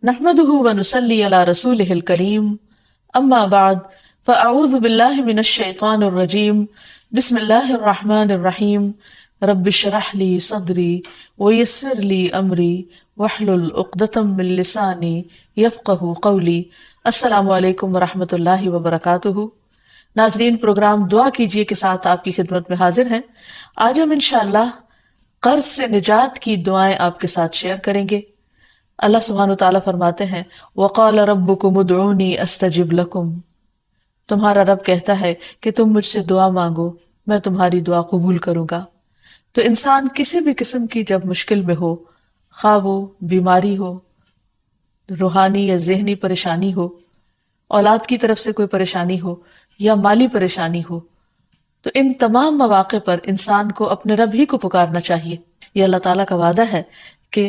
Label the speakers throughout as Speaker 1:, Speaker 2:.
Speaker 1: نحمده ونصلي على رسوله الكريم اما بعد فاعوذ بالله من الشيطان الرجيم بسم الله الرحمن الرحيم رب اشرح لي صدري ويسر لي امري واحلل عقدة من لساني يفقهوا قولي۔ السلام علیکم ورحمۃ اللہ وبرکاتہ۔ ناظرین، پروگرام دعا کیجئے کے ساتھ آپ کی خدمت میں حاضر ہیں۔ آج ہم انشاءاللہ قرض سے نجات کی دعائیں آپ کے ساتھ شیئر کریں گے۔ اللہ سبحانہ وتعالیٰ فرماتے ہیں وَقَالَ رَبُّكُمُ ادْعُونِي أَسْتَجِبْ لَكُمْ، تمہارا رب کہتا ہے کہ تم مجھ سے دعا مانگو، میں تمہاری دعا قبول کروں گا۔ تو انسان کسی بھی قسم کی جب مشکل میں ہو، خواہ وہ بیماری ہو، روحانی یا ذہنی پریشانی ہو، اولاد کی طرف سے کوئی پریشانی ہو یا مالی پریشانی ہو، تو ان تمام مواقع پر انسان کو اپنے رب ہی کو پکارنا چاہیے۔ یہ اللہ تعالیٰ کا وعدہ ہے کہ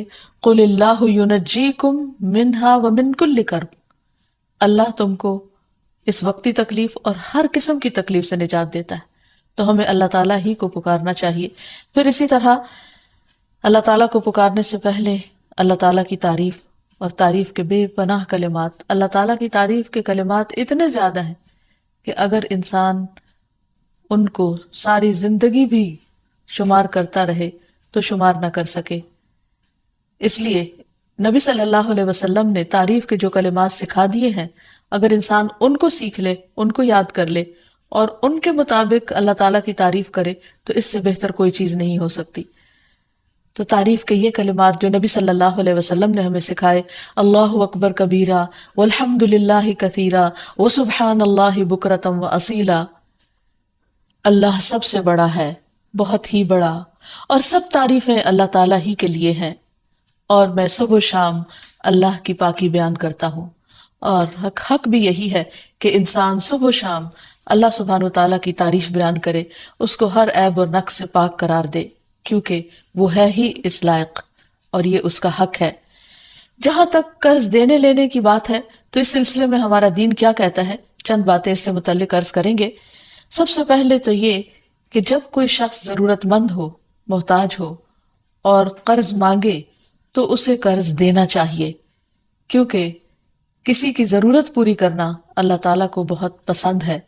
Speaker 1: قُلِ اللَّهُ يُنَجِّيكُم مِّنْهَا وَمِن كُلِّ كَرْبٍ، اللہ تم کو اس وقتی تکلیف اور ہر قسم کی تکلیف سے نجات دیتا ہے، تو ہمیں اللہ تعالیٰ ہی کو پکارنا چاہیے۔ پھر اسی طرح اللہ تعالیٰ کو پکارنے سے پہلے اللہ تعالیٰ کی تعریف اور تعریف کے بے پناہ کلمات، اللہ تعالیٰ کی تعریف کے کلمات اتنے زیادہ ہیں کہ اگر انسان ان کو ساری زندگی بھی شمار کرتا رہے تو شمار نہ کر سکے۔ اس لیے نبی صلی اللہ علیہ وسلم نے تعریف کے جو کلمات سکھا دیے ہیں، اگر انسان ان کو سیکھ لے، ان کو یاد کر لے اور ان کے مطابق اللہ تعالیٰ کی تعریف کرے تو اس سے بہتر کوئی چیز نہیں ہو سکتی۔ تو تعریف کے یہ کلمات جو نبی صلی اللہ علیہ وسلم نے ہمیں سکھائے، اللہ اکبر کبیرہ والحمد للہ کثیرہ وسبحان اللہ بکرۃ واصیلا، اللہ سب سے بڑا ہے، بہت ہی بڑا، اور سب تعریفیں اللہ تعالیٰ ہی کے لیے ہیں، اور میں صبح و شام اللہ کی پاکی بیان کرتا ہوں۔ اور حق بھی یہی ہے کہ انسان صبح و شام اللہ سبحانہ وتعالیٰ کی تعریف بیان کرے، اس کو ہر عیب اور نقص سے پاک قرار دے، کیونکہ وہ ہے ہی اس لائق اور یہ اس کا حق ہے۔ جہاں تک قرض دینے لینے کی بات ہے تو اس سلسلے میں ہمارا دین کیا کہتا ہے، چند باتیں اس سے متعلق عرض کریں گے۔ سب سے پہلے تو یہ کہ جب کوئی شخص ضرورت مند ہو، محتاج ہو اور قرض مانگے تو اسے قرض دینا چاہیے، کیونکہ کسی کی ضرورت پوری کرنا اللہ تعالیٰ کو بہت پسند ہے۔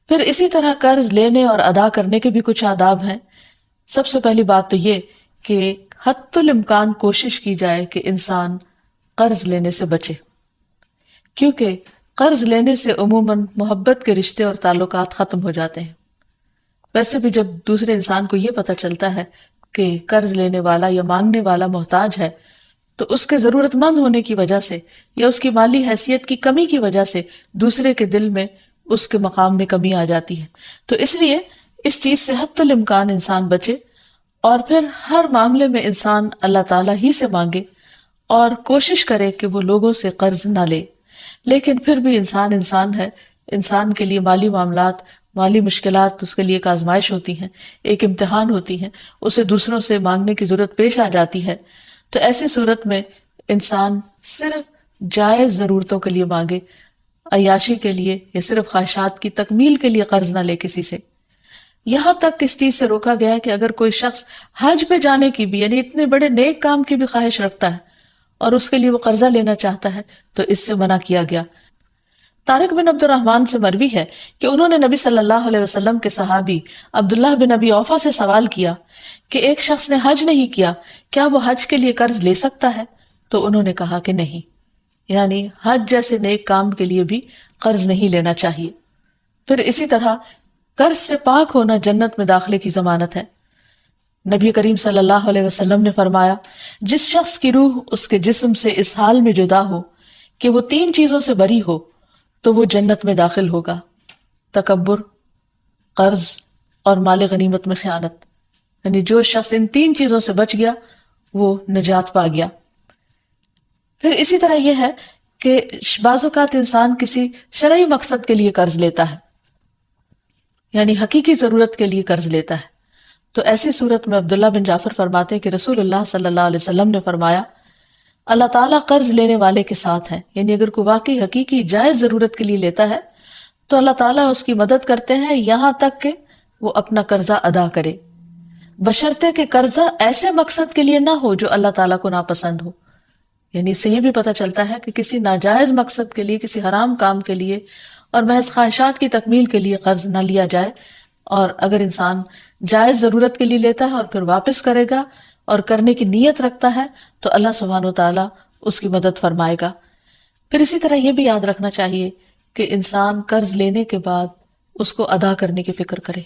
Speaker 1: پھر اسی طرح قرض لینے اور ادا کرنے کے بھی کچھ آداب ہیں۔ سب سے پہلی بات تو یہ کہ حتی الامکان کوشش کی جائے کہ انسان قرض لینے سے بچے، کیونکہ قرض لینے سے عموماً محبت کے رشتے اور تعلقات ختم ہو جاتے ہیں۔ ویسے بھی جب دوسرے انسان کو یہ پتہ چلتا ہے کہ قرض لینے والا یا مانگنے والا محتاج ہے تو اس کے ضرورت مند ہونے کی وجہ سے یا اس کی مالی حیثیت کی کمی کی وجہ سے دوسرے کے دل میں اس کے مقام میں کمی آ جاتی ہے۔ تو اس لیے اس چیز سے حتی الامکان انسان بچے، اور پھر ہر معاملے میں انسان اللہ تعالیٰ ہی سے مانگے اور کوشش کرے کہ وہ لوگوں سے قرض نہ لے۔ لیکن پھر بھی انسان ہے، انسان کے لیے مالی معاملات، مالی مشکلات اس کے لیے ایک آزمائش ہوتی ہیں، ایک امتحان ہوتی ہیں، اسے دوسروں سے مانگنے کی ضرورت پیش آ جاتی ہے۔ تو ایسی صورت میں انسان صرف جائز ضرورتوں کے لیے مانگے، عیاشی کے لیے یا صرف خواہشات کی تکمیل کے لیے قرض نہ لے کسی سے۔ یہاں تک اس چیز سے روکا گیا ہے کہ اگر کوئی شخص حج پہ جانے کی بھی، یعنی اتنے بڑے نیک کام کی بھی خواہش رکھتا ہے اور اس کے لیے وہ قرضہ لینا چاہتا ہے تو اس سے منع کیا گیا۔ طارق بن عبد الرحمن سے مروی ہے کہ انہوں نے نبی صلی اللہ علیہ وسلم کے صحابی عبداللہ بن ابی اوفا سے سوال کیا کہ ایک شخص نے حج نہیں کیا، کیا وہ حج کے لیے قرض لے سکتا ہے؟ تو انہوں نے کہا کہ نہیں، یعنی حج جیسے نیک کام کے لیے بھی قرض نہیں لینا چاہیے۔ پھر اسی طرح قرض سے پاک ہونا جنت میں داخلے کی ضمانت ہے۔ نبی کریم صلی اللہ علیہ وسلم نے فرمایا، جس شخص کی روح اس کے جسم سے اس حال میں جدا ہو کہ وہ 3 چیزوں سے بری ہو تو وہ جنت میں داخل ہوگا: تکبر، قرض اور مال غنیمت میں خیانت۔ یعنی جو شخص ان 3 چیزوں سے بچ گیا وہ نجات پا گیا۔ پھر اسی طرح یہ ہے کہ بعض اوقات انسان کسی شرعی مقصد کے لیے قرض لیتا ہے، یعنی حقیقی ضرورت کے لیے قرض لیتا ہے۔ تو ایسی صورت میں عبداللہ بن جعفر فرماتے ہیں کہ رسول اللہ صلی اللہ علیہ وسلم نے فرمایا، اللہ تعالیٰ قرض لینے والے کے ساتھ ہے، یعنی اگر کوئی واقعی حقیقی جائز ضرورت کے لیے لیتا ہے تو اللہ تعالیٰ اس کی مدد کرتے ہیں یہاں تک کہ وہ اپنا قرضہ ادا کرے، بشرطے کہ قرضہ ایسے مقصد کے لیے نہ ہو جو اللہ تعالیٰ کو ناپسند ہو، یعنی اس سے یہ بھی پتہ چلتا ہے کہ کسی ناجائز مقصد کے لیے، کسی حرام کام کے لیے اور محض خواہشات کی تکمیل کے لیے قرض نہ لیا جائے، اور اگر انسان جائز ضرورت کے لیے لیتا ہے اور پھر واپس کرے گا اور کرنے کی نیت رکھتا ہے تو اللہ سبحانہ و تعالیٰ اس کی مدد فرمائے گا۔ پھر اسی طرح یہ بھی یاد رکھنا چاہیے کہ انسان قرض لینے کے بعد اس کو ادا کرنے کی فکر کرے،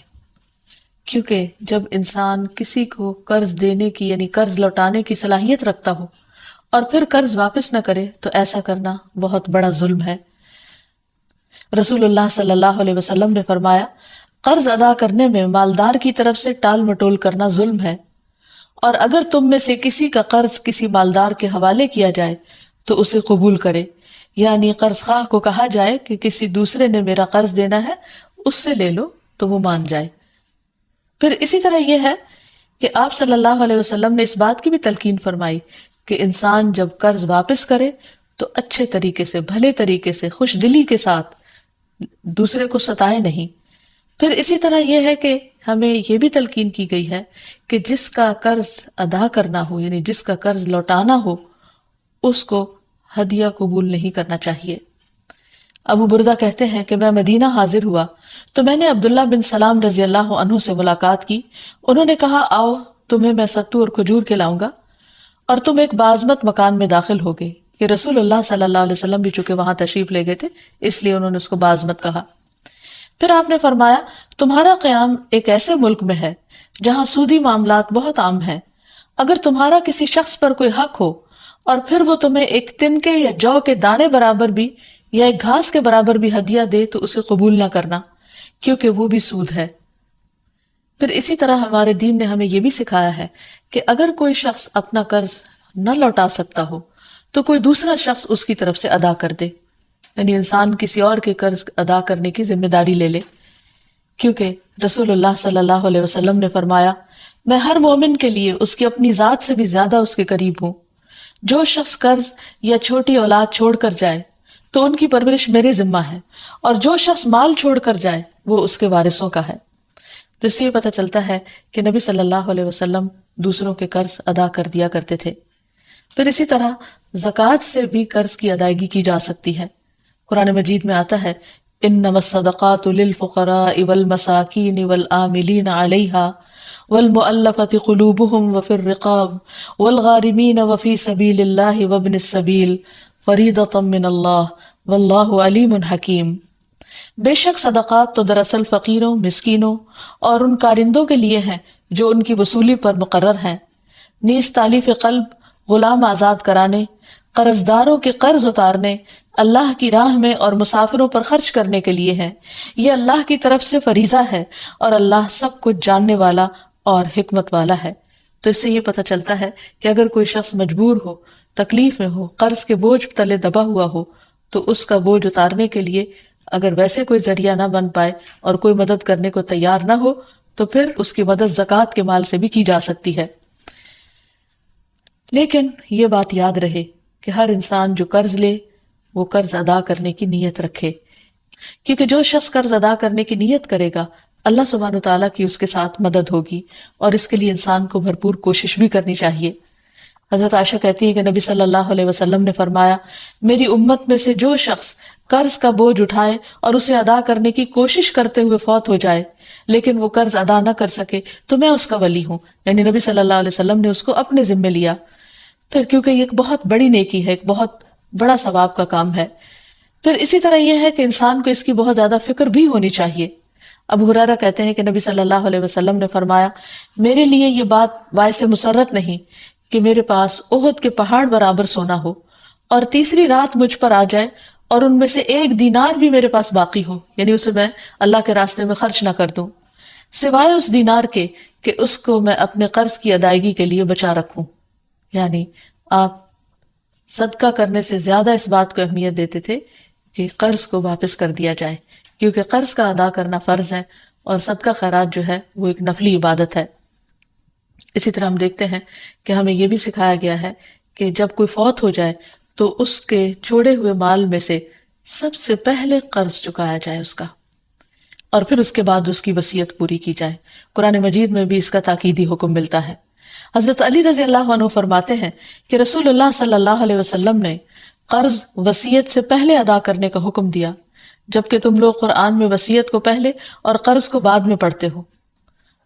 Speaker 1: کیونکہ جب انسان کسی کو قرض دینے کی یعنی قرض لوٹانے کی صلاحیت رکھتا ہو اور پھر قرض واپس نہ کرے تو ایسا کرنا بہت بڑا ظلم ہے۔ رسول اللہ صلی اللہ علیہ وسلم نے فرمایا، قرض ادا کرنے میں مالدار کی طرف سے ٹال مٹول کرنا ظلم ہے، اور اگر تم میں سے کسی کا قرض کسی مالدار کے حوالے کیا جائے تو اسے قبول کرے، یعنی قرض خواہ کو کہا جائے کہ کسی دوسرے نے میرا قرض دینا ہے، اس سے لے لو، تو وہ مان جائے۔ پھر اسی طرح یہ ہے کہ آپ صلی اللہ علیہ وسلم نے اس بات کی بھی تلقین فرمائی کہ انسان جب قرض واپس کرے تو اچھے طریقے سے، بھلے طریقے سے، خوش دلی کے ساتھ دوسرے کو ستائے نہیں۔ پھر اسی طرح یہ ہے کہ ہمیں یہ بھی تلقین کی گئی ہے کہ جس کا قرض ادا کرنا ہو یعنی جس کا قرض لوٹانا ہو اس کو ہدیہ قبول نہیں کرنا چاہیے۔ ابو بردہ کہتے ہیں کہ میں مدینہ حاضر ہوا تو میں نے عبداللہ بن سلام رضی اللہ عنہ سے ملاقات کی۔ انہوں نے کہا، آؤ تمہیں میں ستو اور کھجور کھلاؤں گا اور تم ایک بازمت مکان میں داخل ہو گئے، کہ رسول اللہ صلی اللہ علیہ وسلم بھی چونکہ وہاں تشریف لے گئے تھے اس لیے انہوں نے اس کو بازمت کہا۔ پھر آپ نے فرمایا، تمہارا قیام ایک ایسے ملک میں ہے جہاں سودی معاملات بہت عام ہیں۔ اگر تمہارا کسی شخص پر کوئی حق ہو اور پھر وہ تمہیں ایک تنکے یا جو کے دانے برابر بھی یا ایک گھاس کے برابر بھی ہدیہ دے تو اسے قبول نہ کرنا، کیونکہ وہ بھی سود ہے۔ پھر اسی طرح ہمارے دین نے ہمیں یہ بھی سکھایا ہے کہ اگر کوئی شخص اپنا قرض نہ لوٹا سکتا ہو تو کوئی دوسرا شخص اس کی طرف سے ادا کر دے، یعنی انسان کسی اور کے قرض ادا کرنے کی ذمہ داری لے لے، کیونکہ رسول اللہ صلی اللہ علیہ وسلم نے فرمایا، میں ہر مومن کے لیے اس کی اپنی ذات سے بھی زیادہ اس کے قریب ہوں۔ جو شخص قرض یا چھوٹی اولاد چھوڑ کر جائے تو ان کی پرورش میرے ذمہ ہے، اور جو شخص مال چھوڑ کر جائے وہ اس کے وارثوں کا ہے۔ تو اس سے یہ پتہ چلتا ہے کہ نبی صلی اللہ علیہ وسلم دوسروں کے قرض ادا کر دیا کرتے تھے۔ پھر اسی طرح زکوٰۃ سے بھی قرض کی ادائیگی کی جا سکتی ہے۔ قرآن مجید میں آتا ہے، انما الصدقات للفقراء والمساکین والعاملین علیہا والمؤلفۃ قلوبہم وفی الرقاب والغارمین وفی سبیل اللہ وابن السبیل فریضۃ من اللہ واللہ علیم حکیم۔ بے شک صدقات تو دراصل فقیروں، مسکینوں اور ان کارندوں کے لیے ہیں جو ان کی وصولی پر مقرر ہیں، نیز تالیف قلب، غلام آزاد کرانے، قرض داروں کے قرض اتارنے، اللہ کی راہ میں اور مسافروں پر خرچ کرنے کے لیے ہے۔ یہ اللہ کی طرف سے فریضہ ہے اور اللہ سب کچھ جاننے والا اور حکمت والا ہے۔ تو اس سے یہ پتہ چلتا ہے کہ اگر کوئی شخص مجبور ہو، تکلیف میں ہو، قرض کے بوجھ تلے دبا ہوا ہو تو اس کا بوجھ اتارنے کے لیے اگر ویسے کوئی ذریعہ نہ بن پائے اور کوئی مدد کرنے کو تیار نہ ہو تو پھر اس کی مدد زکوٰۃ کے مال سے بھی کی جا سکتی ہے۔ لیکن یہ بات یاد رہے کہ ہر انسان جو قرض لے وہ قرض ادا کرنے کی نیت رکھے، کیونکہ جو شخص قرض ادا کرنے کی نیت کرے گا اللہ سبحانہ تعالیٰ کی اس کے ساتھ مدد ہوگی، اور اس کے لیے انسان کو بھرپور کوشش بھی کرنی چاہیے۔ حضرت عائشہ کہتی ہے کہ نبی صلی اللہ علیہ وسلم نے فرمایا، میری امت میں سے جو شخص قرض کا بوجھ اٹھائے اور اسے ادا کرنے کی کوشش کرتے ہوئے فوت ہو جائے لیکن وہ قرض ادا نہ کر سکے تو میں اس کا ولی ہوں، یعنی نبی صلی اللہ علیہ وسلم نے اس کو اپنے ذمے لیا۔ پھر کیونکہ یہ ایک بہت بڑی نیکی ہے، ایک بہت بڑا ثواب کا کام ہے۔ پھر اسی طرح یہ ہے کہ انسان کو اس کی بہت زیادہ فکر بھی ہونی چاہیے۔ ابو ہریرہ کہتے ہیں کہ نبی صلی اللہ علیہ وسلم نے فرمایا، میرے لیے یہ بات باعث مسرت نہیں کہ میرے پاس احد کے پہاڑ برابر سونا ہو اور تیسری رات مجھ پر آ جائے اور ان میں سے 1 دینار بھی میرے پاس باقی ہو، یعنی اسے میں اللہ کے راستے میں خرچ نہ کر دوں، سوائے اس دینار کے کہ اس کو میں اپنے قرض کی ادائیگی کے لیے بچا رکھوں۔ یعنی آپ صدقہ کرنے سے زیادہ اس بات کو اہمیت دیتے تھے کہ قرض کو واپس کر دیا جائے، کیونکہ قرض کا ادا کرنا فرض ہے اور صدقہ خیرات جو ہے وہ ایک نفلی عبادت ہے۔ اسی طرح ہم دیکھتے ہیں کہ ہمیں یہ بھی سکھایا گیا ہے کہ جب کوئی فوت ہو جائے تو اس کے چھوڑے ہوئے مال میں سے سب سے پہلے قرض چکایا جائے اس کا، اور پھر اس کے بعد اس کی وصیت پوری کی جائے۔ قرآن مجید میں بھی اس کا تاکیدی حکم ملتا ہے۔ حضرت علی رضی اللہ عنہ فرماتے ہیں کہ رسول اللہ صلی اللہ علیہ وسلم نے قرض وصیت سے پہلے ادا کرنے کا حکم دیا، جبکہ تم لوگ قرآن میں وصیت کو پہلے اور قرض کو بعد میں پڑھتے ہو۔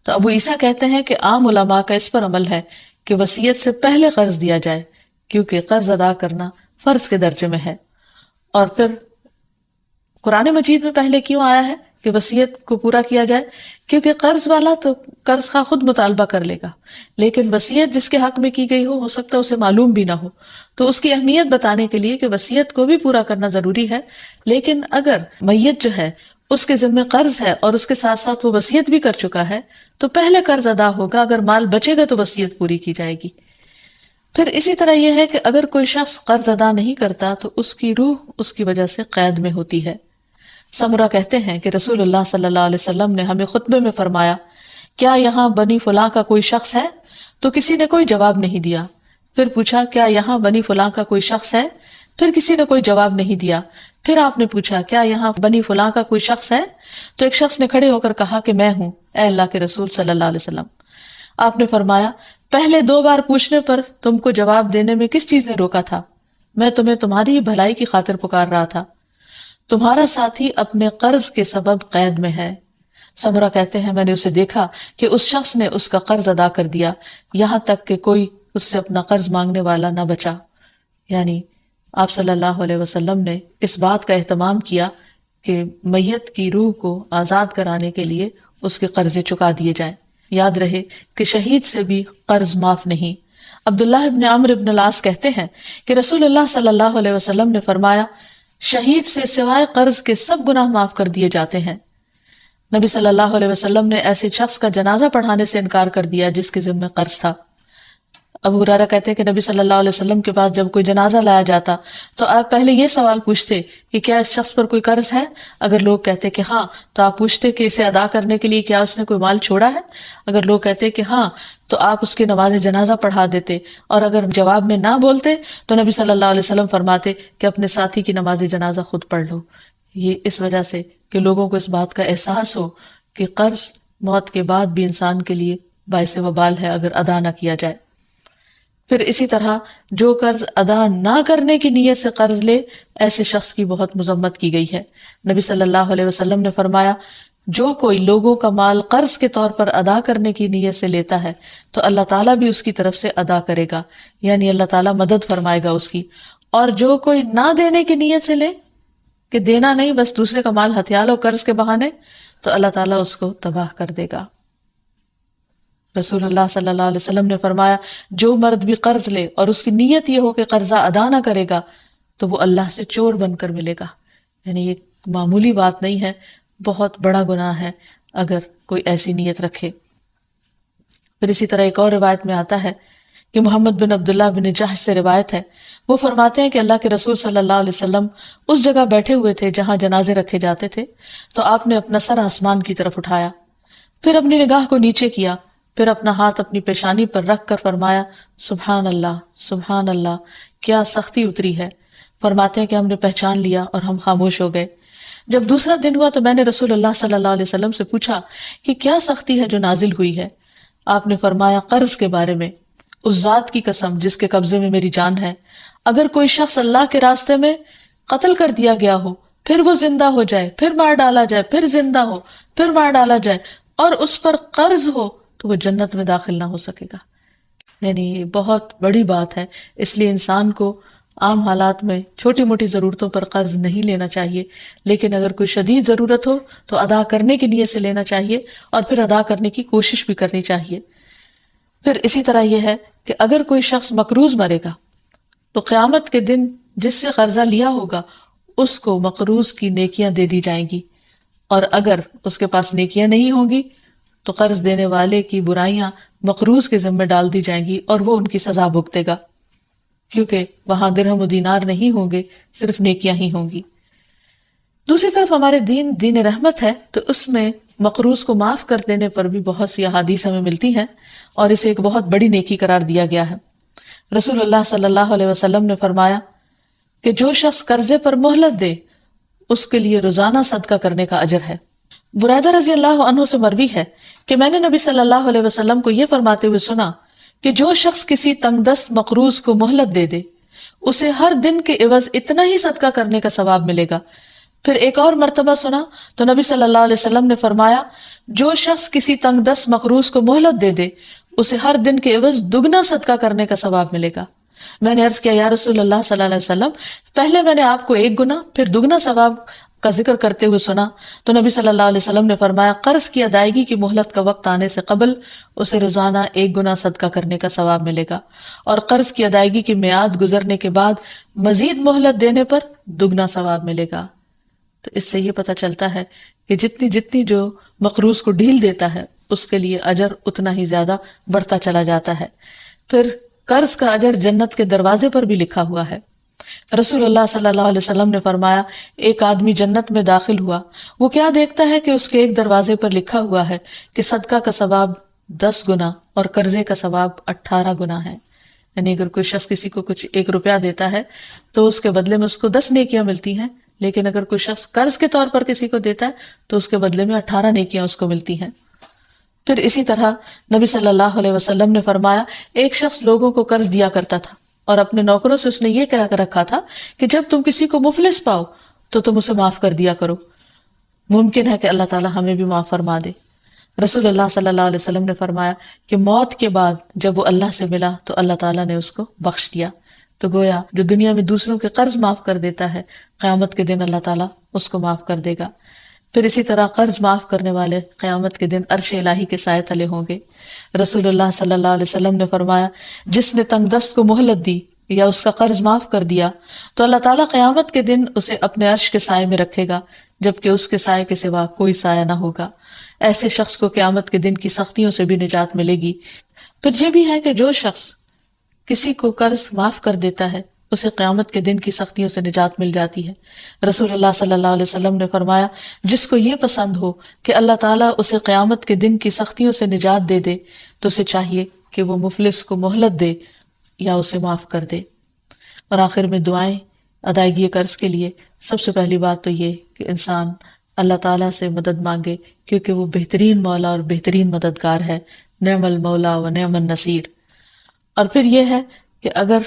Speaker 1: تو ابو عیسیٰ کہتے ہیں کہ عام علماء کا اس پر عمل ہے کہ وصیت سے پہلے قرض دیا جائے، کیونکہ قرض ادا کرنا فرض کے درجے میں ہے۔ اور پھر قرآن مجید میں پہلے کیوں آیا ہے کہ وصیت کو پورا کیا جائے؟ کیونکہ قرض والا تو قرض کا خود مطالبہ کر لے گا، لیکن وصیت جس کے حق میں کی گئی ہو سکتا ہے اسے معلوم بھی نہ ہو، تو اس کی اہمیت بتانے کے لیے کہ وصیت کو بھی پورا کرنا ضروری ہے۔ لیکن اگر میت جو ہے اس کے ذمہ قرض ہے اور اس کے ساتھ ساتھ وہ وصیت بھی کر چکا ہے تو پہلے قرض ادا ہوگا، اگر مال بچے گا تو وصیت پوری کی جائے گی۔ پھر اسی طرح یہ ہے کہ اگر کوئی شخص قرض ادا نہیں کرتا تو اس کی روح اس کی وجہ سے قید میں ہوتی ہے۔ سمرہ کہتے ہیں کہ رسول اللہ صلی اللہ علیہ وسلم نے ہمیں خطبے میں فرمایا، کیا یہاں بنی فلاں کا کوئی شخص ہے؟ تو کسی نے کوئی جواب نہیں دیا۔ پھر پوچھا، کیا یہاں بنی فلاں کا کوئی شخص ہے؟ پھر کسی نے کوئی جواب نہیں دیا۔ پھر آپ نے پوچھا، کیا یہاں بنی فلاں کا کوئی شخص ہے؟ تو ایک شخص نے کھڑے ہو کر کہا کہ میں ہوں، اے اللہ کے رسول صلی اللہ علیہ وسلم۔ آپ نے فرمایا، پہلے 2 بار پوچھنے پر تم کو جواب دینے میں کس چیز نے روکا تھا؟ میں تمہیں تمہاری ہی بھلائی کی خاطر پکار رہا تھا۔ تمہارا ساتھی اپنے قرض کے سبب قید میں ہے۔ سمرہ کہتے ہیں میں نے اسے دیکھا کہ اس شخص نے اس کا قرض ادا کر دیا، یہاں تک کہ کوئی اس سے اپنا قرض مانگنے والا نہ بچا۔ یعنی آپ صلی اللہ علیہ وسلم نے اس بات کا اہتمام کیا کہ میت کی روح کو آزاد کرانے کے لیے اس کے قرضے چکا دیے جائیں۔ یاد رہے کہ شہید سے بھی قرض معاف نہیں۔ عبداللہ ابن عمرو ابن العاص کہتے ہیں کہ رسول اللہ صلی اللہ علیہ وسلم نے فرمایا، شہید سے سوائے قرض کے سب گناہ معاف کر دیے جاتے ہیں۔ نبی صلی اللہ علیہ وسلم نے ایسے شخص کا جنازہ پڑھانے سے انکار کر دیا جس کے ذمہ قرض تھا۔ ابو ہریرہ کہتے ہیں کہ نبی صلی اللہ علیہ وسلم کے پاس جب کوئی جنازہ لایا جاتا تو آپ پہلے یہ سوال پوچھتے کہ کیا اس شخص پر کوئی قرض ہے؟ اگر لوگ کہتے کہ ہاں تو آپ پوچھتے کہ اسے ادا کرنے کے لیے کیا اس نے کوئی مال چھوڑا ہے؟ اگر لوگ کہتے کہ ہاں تو آپ اس کی نماز جنازہ پڑھا دیتے، اور اگر جواب میں نہ بولتے تو نبی صلی اللہ علیہ وسلم فرماتے کہ اپنے ساتھی کی نماز جنازہ خود پڑھ لو۔ یہ اس وجہ سے کہ لوگوں کو اس بات کا احساس ہو کہ قرض موت کے بعد بھی انسان کے لیے باعث وبال ہے اگر ادا نہ کیا جائے۔ پھر اسی طرح جو قرض ادا نہ کرنے کی نیت سے قرض لے، ایسے شخص کی بہت مذمت کی گئی ہے۔ نبی صلی اللہ علیہ وسلم نے فرمایا، جو کوئی لوگوں کا مال قرض کے طور پر ادا کرنے کی نیت سے لیتا ہے تو اللہ تعالیٰ بھی اس کی طرف سے ادا کرے گا، یعنی اللہ تعالیٰ مدد فرمائے گا اس کی۔ اور جو کوئی نہ دینے کی نیت سے لے کہ دینا نہیں، بس دوسرے کا مال ہتھیار لو قرض کے بہانے، تو اللہ تعالیٰ اس کو تباہ کر دے گا۔ رسول اللہ صلی اللہ علیہ وسلم نے فرمایا، جو مرد بھی قرض لے اور اس کی نیت یہ ہو کہ قرضہ ادا نہ کرے گا تو وہ اللہ سے چور بن کر ملے گا۔ یعنی یہ معمولی بات نہیں ہے، بہت بڑا گناہ ہے اگر کوئی ایسی نیت رکھے۔ پھر اسی طرح ایک اور روایت میں آتا ہے کہ محمد بن عبداللہ بن جحش سے روایت ہے، وہ فرماتے ہیں کہ اللہ کے رسول صلی اللہ علیہ وسلم اس جگہ بیٹھے ہوئے تھے جہاں جنازے رکھے جاتے تھے، تو آپ نے اپنا سر آسمان کی طرف اٹھایا، پھر اپنی نگاہ کو نیچے کیا، پھر اپنا ہاتھ اپنی پیشانی پر رکھ کر فرمایا، سبحان اللہ سبحان اللہ، کیا سختی اتری ہے۔ فرماتے ہیں کہ ہم نے پہچان لیا اور ہم خاموش ہو گئے۔ جب دوسرا دن ہوا تو میں نے رسول اللہ صلی اللہ علیہ وسلم سے پوچھا کہ کیا سختی ہے جو نازل ہوئی ہے؟ آپ نے فرمایا، قرض کے بارے میں، اس ذات کی قسم جس کے قبضے میں میری جان ہے، اگر کوئی شخص اللہ کے راستے میں قتل کر دیا گیا ہو، پھر وہ زندہ ہو جائے، پھر مار ڈالا جائے، پھر زندہ ہو، پھر مار ڈالا جائے، اور اس پر قرض ہو تو وہ جنت میں داخل نہ ہو سکے گا۔ یعنی یہ بہت بڑی بات ہے، اس لیے انسان کو عام حالات میں چھوٹی موٹی ضرورتوں پر قرض نہیں لینا چاہیے، لیکن اگر کوئی شدید ضرورت ہو تو ادا کرنے کی نیت سے لینا چاہیے اور پھر ادا کرنے کی کوشش بھی کرنی چاہیے۔ پھر اسی طرح یہ ہے کہ اگر کوئی شخص مقروض مرے گا تو قیامت کے دن جس سے قرضہ لیا ہوگا اس کو مقروض کی نیکیاں دے دی جائیں گی، اور اگر اس کے پاس نیکیاں نہیں ہوں گی تو قرض دینے والے کی برائیاں مقروض کے ذمہ ڈال دی جائیں گی اور وہ ان کی سزا بھگتے گا، کیونکہ وہاں درہم و دینار نہیں ہوں گے، صرف نیکیاں ہی ہوں گی۔ دوسری طرف ہمارے دین رحمت ہے، تو اس میں مقروض کو معاف کر دینے پر بھی بہت سی احادیث ہمیں ملتی ہیں اور اسے ایک بہت بڑی نیکی قرار دیا گیا ہے۔ رسول اللہ صلی اللہ علیہ وسلم نے فرمایا کہ جو شخص قرضے پر مہلت دے اس کے لیے روزانہ صدقہ کرنے کا اجر ہے۔ بریدہ رضی اللہ عنہ سے مروی ہے کہ میں نے نبی صلی اللہ علیہ وسلم کو یہ فرماتے ہوئے سنا کہ جو شخص کسی تنگ دست مقروض کو مہلت دے دے اسے ہر دن کے عوض اتنا ہی صدقہ کرنے کا ثواب ملے گا۔ پھر ایک اور مرتبہ سنا تو نبی صلی اللہ علیہ وسلم نے فرمایا جو شخص کسی تنگ دست مقروض کو مہلت دے دے اسے ہر دن کے عوض دگنا صدقہ کرنے کا ثواب ملے گا۔ میں نے عرض کیا یا رسول اللہ صلی اللہ علیہ وسلم، پہلے میں نے آپ کو ایک گنا پھر دگنا ثواب کا ذکر کرتے ہوئے سنا تو نبی صلی اللہ علیہ وسلم نے فرمایا قرض کی ادائیگی کی مہلت کا وقت آنے سے قبل اسے روزانہ ایک گنا صدقہ کرنے کا ثواب ملے گا، اور قرض کی ادائیگی کی میعاد گزرنے کے بعد مزید مہلت دینے پر دگنا ثواب ملے گا۔ تو اس سے یہ پتہ چلتا ہے کہ جتنی جو مقروض کو ڈھیل دیتا ہے اس کے لیے اجر اتنا ہی زیادہ بڑھتا چلا جاتا ہے۔ پھر قرض کا اجر جنت کے دروازے پر بھی لکھا ہوا ہے۔ رسول اللہ صلی اللہ علیہ وسلم نے فرمایا ایک آدمی جنت میں داخل ہوا، وہ کیا دیکھتا ہے کہ اس کے ایک دروازے پر لکھا ہوا ہے کہ صدقہ کا ثواب 10 گنا اور قرضے کا ثواب 18 گنا ہے۔ یعنی اگر کوئی شخص کسی کو کچھ 1 روپیہ دیتا ہے تو اس کے بدلے میں اس کو 10 نیکیاں ملتی ہیں، لیکن اگر کوئی شخص قرض کے طور پر کسی کو دیتا ہے تو اس کے بدلے میں 18 نیکیاں اس کو ملتی ہیں۔ پھر اسی طرح نبی صلی اللہ علیہ وسلم نے فرمایا ایک شخص لوگوں کو قرض دیا کرتا تھا اور اپنے نوکروں سے اس نے یہ کہہ کر رکھا تھا کہ جب تم کسی کو مفلس پاؤ تو تم اسے معاف کر دیا کرو، ممکن ہے کہ اللہ تعالیٰ ہمیں بھی معاف فرما دے۔ رسول اللہ صلی اللہ علیہ وسلم نے فرمایا کہ موت کے بعد جب وہ اللہ سے ملا تو اللہ تعالیٰ نے اس کو بخش دیا۔ تو گویا جو دنیا میں دوسروں کے قرض معاف کر دیتا ہے قیامت کے دن اللہ تعالیٰ اس کو معاف کر دے گا۔ پھر اسی طرح قرض معاف کرنے والے قیامت کے دن عرش الہی کے سائے تلے ہوں گے۔ رسول اللہ صلی اللہ علیہ وسلم نے فرمایا جس نے تنگ دست کو مہلت دی یا اس کا قرض معاف کر دیا تو اللہ تعالیٰ قیامت کے دن اسے اپنے عرش کے سائے میں رکھے گا جبکہ اس کے سائے کے سوا کوئی سایہ نہ ہوگا۔ ایسے شخص کو قیامت کے دن کی سختیوں سے بھی نجات ملے گی۔ پھر یہ بھی ہے کہ جو شخص کسی کو قرض معاف کر دیتا ہے اسے قیامت کے دن کی سختیوں سے نجات مل جاتی ہے۔ رسول اللہ صلی اللہ علیہ وسلم نے فرمایا جس کو یہ پسند ہو کہ اللہ تعالیٰ اسے قیامت کے دن کی سختیوں سے نجات دے دے تو اسے چاہیے کہ وہ مفلس کو مہلت دے یا اسے معاف کر دے۔ اور آخر میں دعائیں ادائیگی قرض کے لیے سب سے پہلی بات تو یہ کہ انسان اللہ تعالیٰ سے مدد مانگے کیونکہ وہ بہترین مولا اور بہترین مددگار ہے، نعم المولا و نعم النصیر۔ اور پھر یہ ہے کہ اگر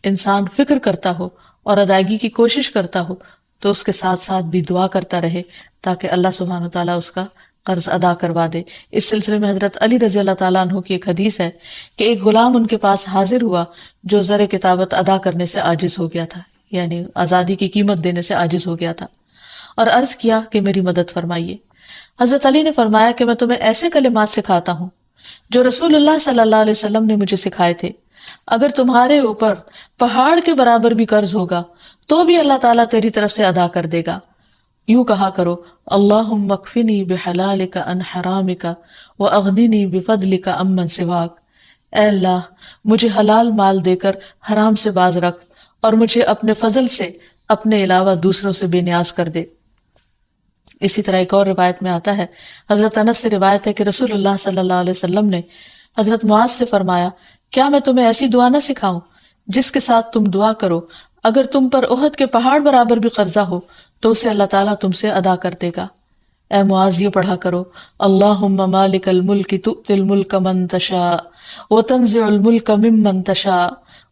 Speaker 1: انسان فکر کرتا ہو اور ادائیگی کی کوشش کرتا ہو تو اس کے ساتھ ساتھ بھی دعا کرتا رہے تاکہ اللہ سبحانہ و تعالیٰ اس کا قرض ادا کروا دے۔ اس سلسلے میں حضرت علی رضی اللہ تعالیٰ عنہ کی ایک حدیث ہے کہ ایک غلام ان کے پاس حاضر ہوا جو زر کتابت ادا کرنے سے عاجز ہو گیا تھا، یعنی آزادی کی قیمت دینے سے عاجز ہو گیا تھا، اور عرض کیا کہ میری مدد فرمائیے۔ حضرت علی نے فرمایا کہ میں تمہیں ایسے کلمات سکھاتا ہوں جو رسول اللہ صلی اللہ علیہ وسلم نے مجھے سکھائے تھے، اگر تمہارے اوپر پہاڑ کے برابر بھی قرض ہوگا تو بھی اللہ تعالیٰ تیری طرف سے ادا کر دے گا۔ یوں کہا کرو اللہم اکفنی بحلالک عن حرامک واغننی بفضلک عمن سواک، اے اللہ مجھے حلال مال دے کر حرام سے باز رکھ اور مجھے اپنے فضل سے اپنے علاوہ دوسروں سے بے نیاز کر دے۔ اسی طرح ایک اور روایت میں آتا ہے، حضرت انس سے روایت ہے کہ رسول اللہ صلی اللہ علیہ وسلم نے حضرت معاذ سے فرمایا کیا میں تمہیں ایسی دعا نہ سکھاؤں جس کے ساتھ تم دعا کرو اگر تم پر احد کے پہاڑ برابر بھی قرضہ ہو تو اسے اللہ تعالیٰ تم سے ادا کر دے گا۔ اے معاذ یہ پڑھا کرو اللہم مالک الملک تؤتی الملک من تشاء وتنزع الملک ممن تشاء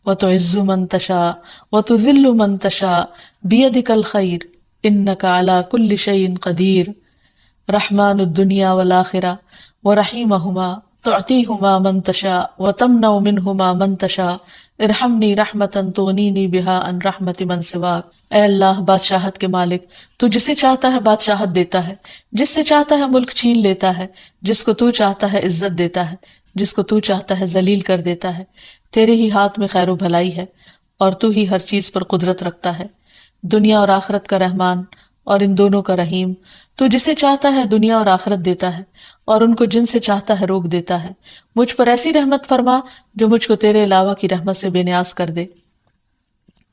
Speaker 1: وتعز من تشاء وتذل من تشاء بیدک الخیر انک علی کل شیء قدیر، رحمن الدنیا والآخرہ ورحیمہما تعطیہما من تشاء وتمنع منہما من تشاء ارحمنی رحمتا تغنینی بہا عن رحمت من سواک۔ اے اللہ بادشاہت کے مالک، تو جسے چاہتا ہے بادشاہت دیتا ہے، جس سے چاہتا ہے ملک چھین لیتا ہے، جس کو تو چاہتا ہے عزت دیتا ہے، جس کو تو چاہتا ہے ذلیل کر دیتا ہے۔ تیرے ہی ہاتھ میں خیر و بھلائی ہے اور تو ہی ہر چیز پر قدرت رکھتا ہے، دنیا اور آخرت کا رحمان اور ان دونوں کا رحیم۔ تو جسے چاہتا ہے دنیا اور آخرت دیتا ہے اور ان کو جن سے چاہتا ہے روک دیتا ہے۔ مجھ پر ایسی رحمت فرما جو مجھ کو تیرے علاوہ کی رحمت سے بے نیاز کر دے۔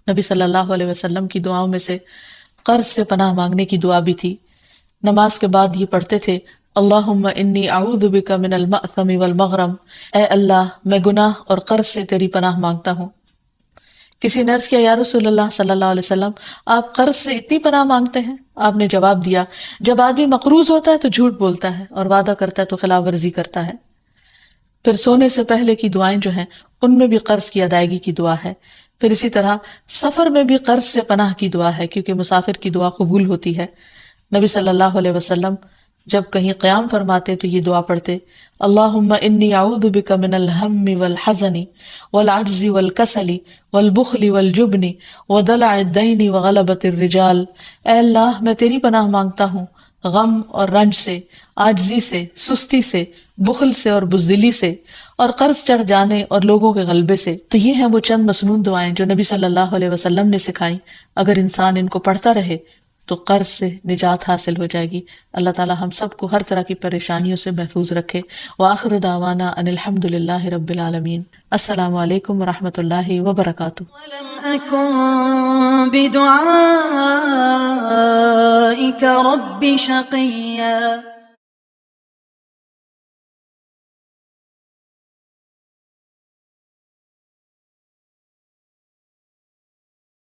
Speaker 1: نبی صلی اللہ علیہ وسلم کی دعاؤں میں سے قرض سے پناہ مانگنے کی دعا بھی تھی۔ نماز کے بعد یہ پڑھتے تھے اللہم انی اعوذ بک من المأثم والمغرم، اے اللہ میں گناہ اور قرض سے تیری پناہ مانگتا ہوں۔ کسی نے عرض کیا یا رسول اللہ صلی اللہ علیہ وسلم آپ قرض سے اتنی پناہ مانگتے ہیں؟ آپ نے جواب دیا جب آدمی مقروض ہوتا ہے تو جھوٹ بولتا ہے اور وعدہ کرتا ہے تو خلاف ورزی کرتا ہے۔ پھر سونے سے پہلے کی دعائیں جو ہیں ان میں بھی قرض کی ادائیگی کی دعا ہے. پھر اسی طرح سفر میں بھی قرض سے پناہ کی دعا ہے، کیونکہ مسافر کی دعا قبول ہوتی ہے. نبی صلی اللہ علیہ وسلم جب کہیں قیام فرماتے تو یہ دعا پڑھتے: اللہم انی اعوذ بک من الہم والحزن والعجز والکسل والبخل والجبن ودلع الدین وغلبۃ الرجال. اے اللہ میں تیری پناہ مانگتا ہوں غم اور رنج سے، عاجزی سے، سستی سے، بخل سے اور بزدلی سے، اور قرض چڑھ جانے اور لوگوں کے غلبے سے. تو یہ ہیں وہ چند مسنون دعائیں جو نبی صلی اللہ علیہ وسلم نے سکھائیں. اگر انسان ان کو پڑھتا رہے تو قرض سے نجات حاصل ہو جائے گی. اللہ تعالی ہم سب کو ہر طرح کی پریشانیوں سے محفوظ رکھے. وآخر دعوانا ان الحمد للہ رب العالمین. السلام علیکم ورحمۃ اللہ وبرکاتہ.
Speaker 2: ولم أكن بدعائك رب شقيا